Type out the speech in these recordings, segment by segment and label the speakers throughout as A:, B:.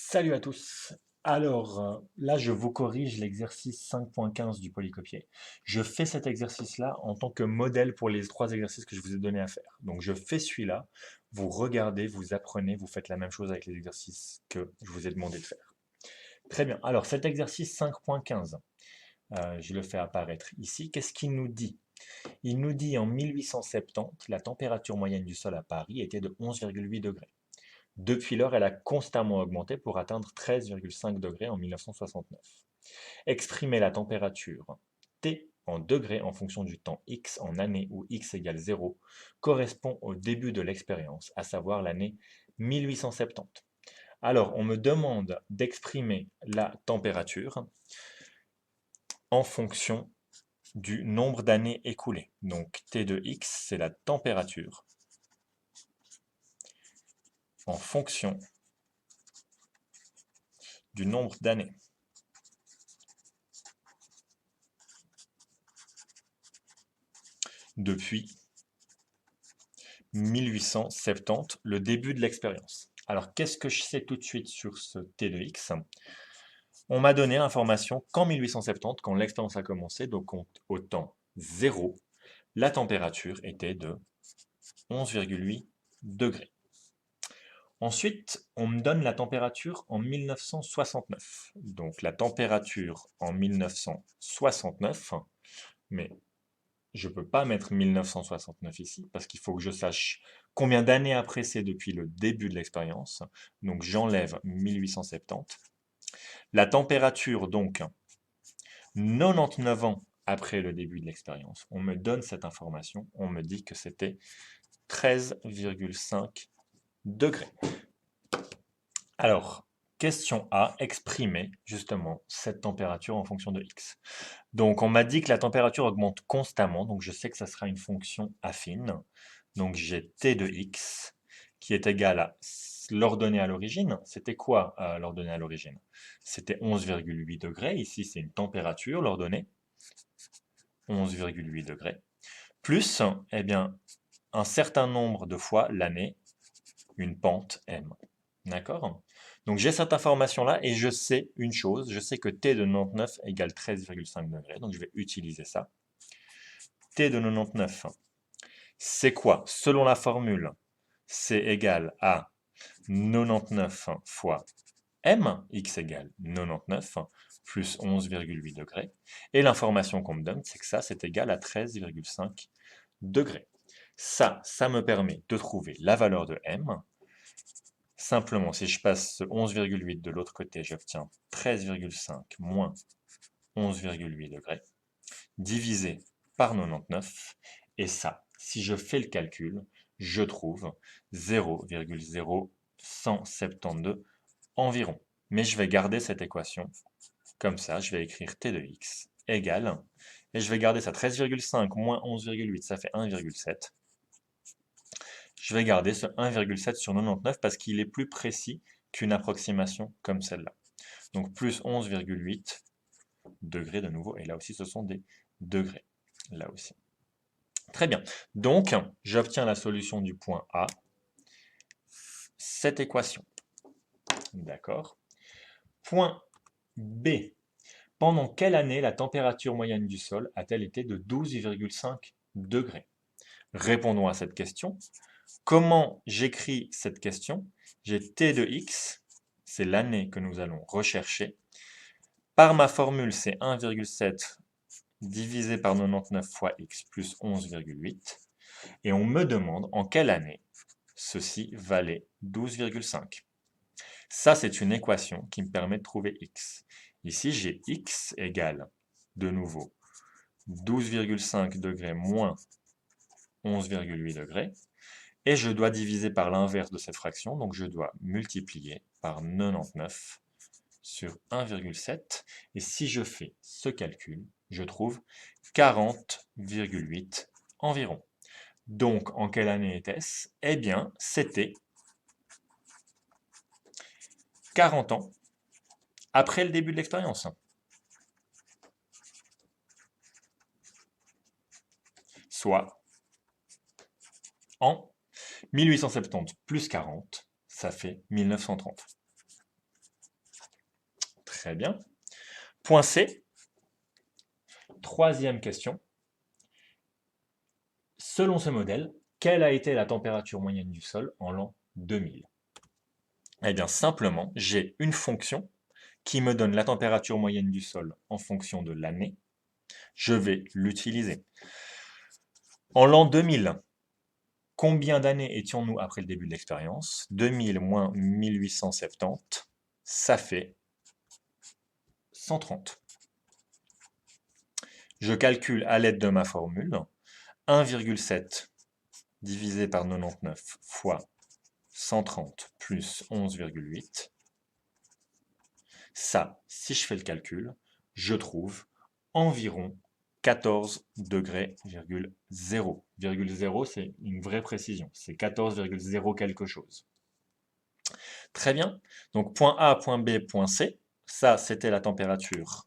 A: Salut à tous. Alors, là, je vous corrige l'exercice 5.15 du polycopier. Je fais cet exercice-là en tant que modèle pour les trois exercices que je vous ai donné à faire. Donc, je fais celui-là, vous regardez, vous apprenez, vous faites la même chose avec les exercices que je vous ai demandé de faire. Très bien. Alors, cet exercice 5.15, je le fais apparaître ici. Qu'est-ce qu'il nous dit? Il nous dit en 1870, la température moyenne du sol à Paris était de 11,8 degrés. Depuis lors, elle a constamment augmenté pour atteindre 13,5 degrés en 1969. Exprimer la température T en degrés en fonction du temps x en années où x égale 0 correspond au début de l'expérience, à savoir l'année 1870. Alors, on me demande d'exprimer la température en fonction du nombre d'années écoulées. Donc, T de x, c'est la température en fonction du nombre d'années. Depuis 1870, le début de l'expérience. Alors, qu'est-ce que je sais tout de suite sur ce T de X? On m'a donné l'information qu'en 1870, quand l'expérience a commencé, donc au temps 0, la température était de 11,8 degrés. Ensuite, on me donne la température en 1969. Donc, la température en 1969, mais je ne peux pas mettre 1969 ici, parce qu'il faut que je sache combien d'années après c'est depuis le début de l'expérience. Donc j'enlève 1870. La température, donc, 99 ans après le début de l'expérience. On me donne cette information, on me dit que c'était 13,5 degrés. Alors, question A, exprimer justement cette température en fonction de x. Donc, on m'a dit que la température augmente constamment, donc je sais que ça sera une fonction affine. Donc, j'ai t de x qui est égal à l'ordonnée à l'origine. C'était quoi l'ordonnée à l'origine? C'était 11,8 degrés. Ici, c'est une température, l'ordonnée. 11,8 degrés. Plus, eh bien, un certain nombre de fois l'année, une pente m. D'accord? Donc j'ai cette information-là et je sais une chose, je sais que T de 99 égale 13,5 degrés, donc je vais utiliser ça. T de 99, c'est quoi? Selon la formule, c'est égal à 99 fois M, x égale 99, plus 11,8 degrés. Et l'information qu'on me donne, c'est que ça, c'est égal à 13,5 degrés. Ça me permet de trouver la valeur de M. Simplement, si je passe ce 11,8 de l'autre côté, j'obtiens 13,5 moins 11,8 degrés, divisé par 99. Et ça, si je fais le calcul, je trouve 0,0172 environ. Mais je vais garder cette équation. Comme ça, je vais écrire t de x égale, et je vais garder ça, 13,5 moins 11,8, ça fait 1,7. Je vais garder ce 1,7 sur 99 parce qu'il est plus précis qu'une approximation comme celle-là. Donc plus 11,8 degrés de nouveau, et là aussi ce sont des degrés, là aussi. Très bien, donc j'obtiens la solution du point A, cette équation. D'accord. Point B. Pendant quelle année la température moyenne du sol a-t-elle été de 12,5 degrés? Répondons à cette question. Comment j'écris cette question? J'ai t de x, c'est l'année que nous allons rechercher. Par ma formule, c'est 1,7 divisé par 99 fois x plus 11,8. Et on me demande en quelle année ceci valait 12,5. Ça, c'est une équation qui me permet de trouver x. Ici, j'ai x égale, de nouveau, 12,5 degrés moins 11,8 degrés. Et je dois diviser par l'inverse de cette fraction, donc je dois multiplier par 99 sur 1,7. Et si je fais ce calcul, je trouve 40,8 environ. Donc, en quelle année était-ce? Eh bien, c'était 40 ans après le début de l'expérience. Soit en 1870 plus 40, ça fait 1930. Très bien. Point C. Troisième question. Selon ce modèle, quelle a été la température moyenne du sol en l'an 2000? Eh bien, simplement, j'ai une fonction qui me donne la température moyenne du sol en fonction de l'année. Je vais l'utiliser. En l'an 2000, combien d'années étions-nous après le début de l'expérience? 2000 moins 1870, ça fait 130. Je calcule à l'aide de ma formule 1,7 divisé par 99 fois 130 plus 11,8. Ça, si je fais le calcul, je trouve environ 14 degrés, 0. 0, c'est une vraie précision. C'est 14,0 quelque chose. Très bien. Donc, point A, point B, point C. Ça, c'était la température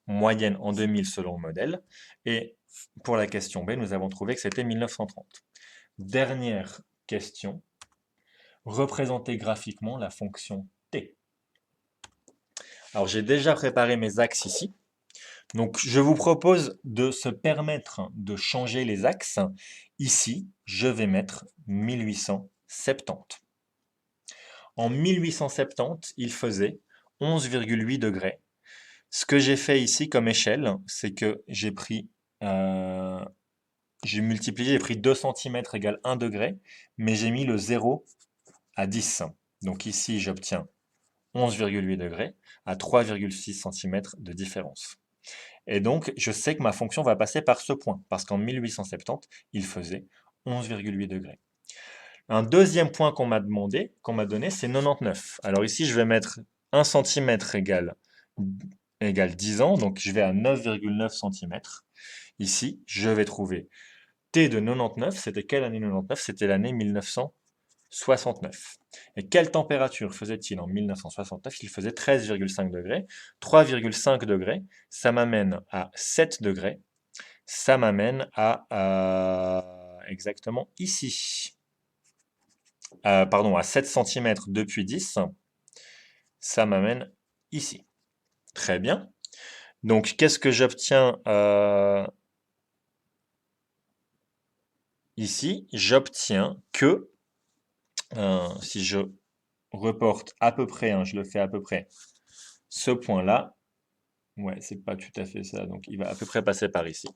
A: moyenne en 2000 selon le modèle. Et pour la question B, nous avons trouvé que c'était 1930. Dernière question. Représenter graphiquement la fonction t. Alors, j'ai déjà préparé mes axes ici. Donc, je vous propose de se permettre de changer les axes. Ici, je vais mettre 1870. En 1870, il faisait 11,8 degrés. Ce que j'ai fait ici comme échelle, c'est que j'ai multiplié, j'ai pris 2 cm égale 1 degré, mais j'ai mis le 0 à 10. Donc ici, j'obtiens 11,8 degrés à 3,6 cm de différence. Et donc, je sais que ma fonction va passer par ce point, parce qu'en 1870, il faisait 11,8 degrés. Un deuxième point qu'on m'a donné, c'est 99. Alors ici, je vais mettre 1 cm égale 10 ans, donc je vais à 9,9 cm. Ici, je vais trouver T de 99. C'était quelle année 99? C'était l'année 1969. Et quelle température faisait-il en 1969? Il faisait 13,5 degrés. 3,5 degrés, ça m'amène à 7 degrés. Ça m'amène à exactement ici. Pardon, à 7 cm depuis 10. Ça m'amène ici. Très bien. Donc, qu'est-ce que j'obtiens ici? J'obtiens que, si je reporte à peu près, je le fais à peu près, ce point-là, ouais, c'est pas tout à fait ça, donc il va à peu près passer par ici.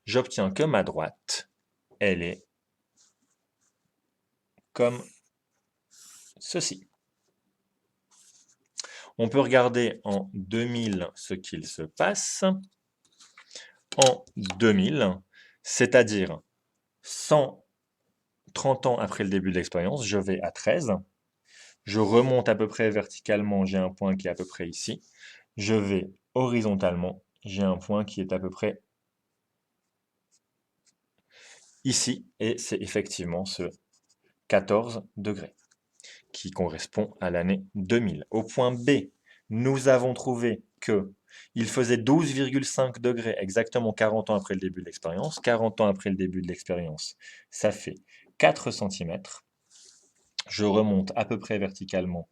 A: J'obtiens que ma droite, elle est comme ceci. On peut regarder en 2000 ce qu'il se passe. En 2000, c'est-à-dire 130 ans après le début de l'expérience, je vais à 13. Je remonte à peu près verticalement, j'ai un point qui est à peu près ici. Je vais horizontalement, j'ai un point qui est à peu près ici. Et c'est effectivement ce 14 degrés qui correspond à l'année 2000. Au point B, nous avons trouvé que il faisait 12,5 degrés exactement 40 ans après le début de l'expérience. 40 ans après le début de l'expérience, ça fait 4 cm. Je remonte à peu près verticalement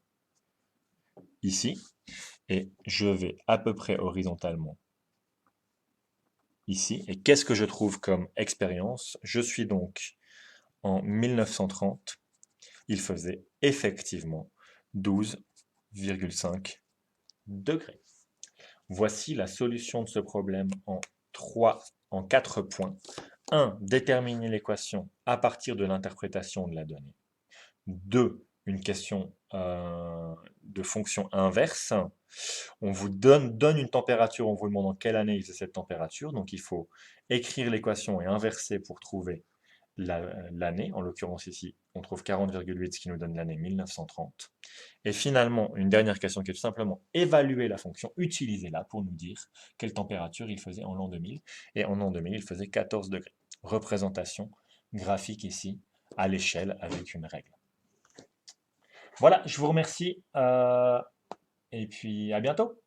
A: ici et je vais à peu près horizontalement ici. Et qu'est-ce que je trouve comme expérience? Je suis donc en 1930. Il faisait effectivement 12,5 degrés. Voici la solution de ce problème en 4 points. 1. Déterminer l'équation à partir de l'interprétation de la donnée. 2. Une question de fonction inverse. On vous donne une température, on vous demande en quelle année il faisait cette température. Donc il faut écrire l'équation et inverser pour trouver l'année. En l'occurrence ici, on trouve 40,8, ce qui nous donne l'année 1930. Et finalement, une dernière question qui est tout simplement évaluer la fonction, utiliser-la pour nous dire quelle température il faisait en l'an 2000. Et en l'an 2000, il faisait 14 degrés. Représentation graphique ici, à l'échelle, avec une règle. Voilà, je vous remercie et puis à bientôt.